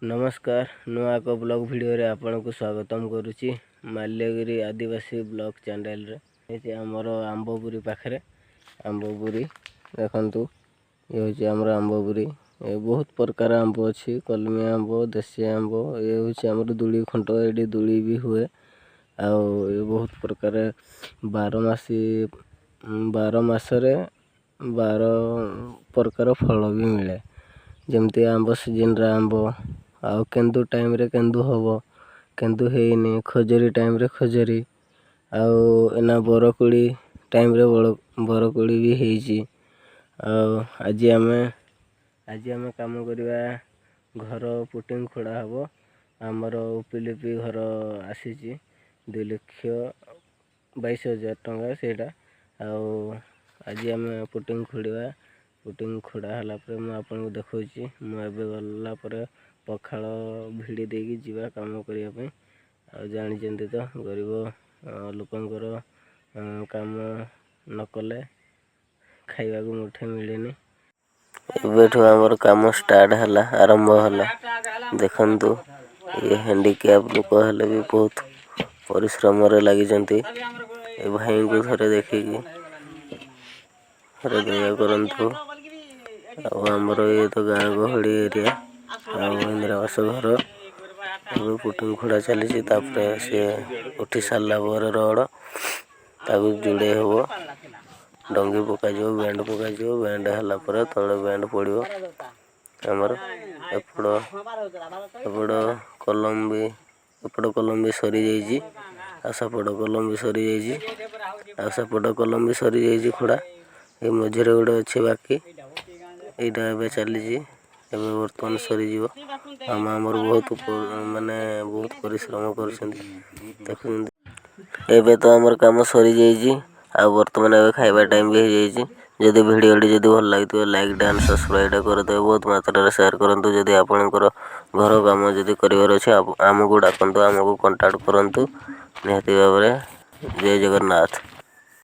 नमस्कार नुआ एक ब्लॉग वीडियो रे आपन को स्वागतम करुच्ची माल्यगिरी आदिवासी ब्लॉग चैनल रे ये आमर आंबपुरी पाखरे आंबपुरी देखंतु ये होची हमर आंबपुरी ये बहुत प्रकार आंब अछि कलमी आंब देसी आंब ये होची हमर दुली खंट एडी दुली भी हुए आ ये बहुत प्रकार 12 मासरे 12 प्रकार फल भी मिले जमती आंब सीजन रे आंब आउ केंदु टाइम रे केंदु हबो केंदु हेइनी खजरी टाइम रे खजरी आउ एना बरकुड़ी टाइम रे बरकुड़ी भी हेइची आज आमे काम करबा घर पुटिंग खोड़ा हबो हमर उपिलिपि घर आसीची 2,22,000 टंका सेटा आउ आज आमे पुटिंग खोड़िबा पुटिंग खोड़ा हला पर मैं आपन को देखौची मैं एबे गल्ला पर पखाल भिड़ी देगी जीवा काम करिया पे आ जानि जंती तो गरीब लोकंकर काम न कले खाइबा को मुठे मिलेनी एबेठो हमर काम स्टार्ट हला आरंभ हला देखंतु ये हैंडीकैप लोक हले भी बहुत परिश्रम रे लागि जंती ए भाई को थरे देखिकी थरे दया करंतु हमर ये तो गाँ गहली एरिया इंदिरावास घर पुटिंग खोड़ा चली से उठी सारा पर रड ताकू जोड़े हम डंगी पक बैंड बैंड है तले बैंड पड़ो आमर एपड़ कलम भी सरी जाइए सेपट कलम भी सरी जाइए सेपट कलम भी सरी जाइए खोड़ा ये मझे गोटे अच्छे बाकी यहाँ चली बर्तमान सरी आमर बहुत माने बहुत परिश्रम कर तो आमर काम सरी जाइए आ बर्तमान खाइबा टाइम भी हो जदि वीडियो जदि भल लगे लाइक एंड सब्सक्राइब करदे बहुत मात्रा शेयर करंतु जदि आपनकर घर काम जदि करिवार अछि आमको डाकंतु आमको कांटेक्ट करंतु निहाती भाबरे जय जगन्नाथ।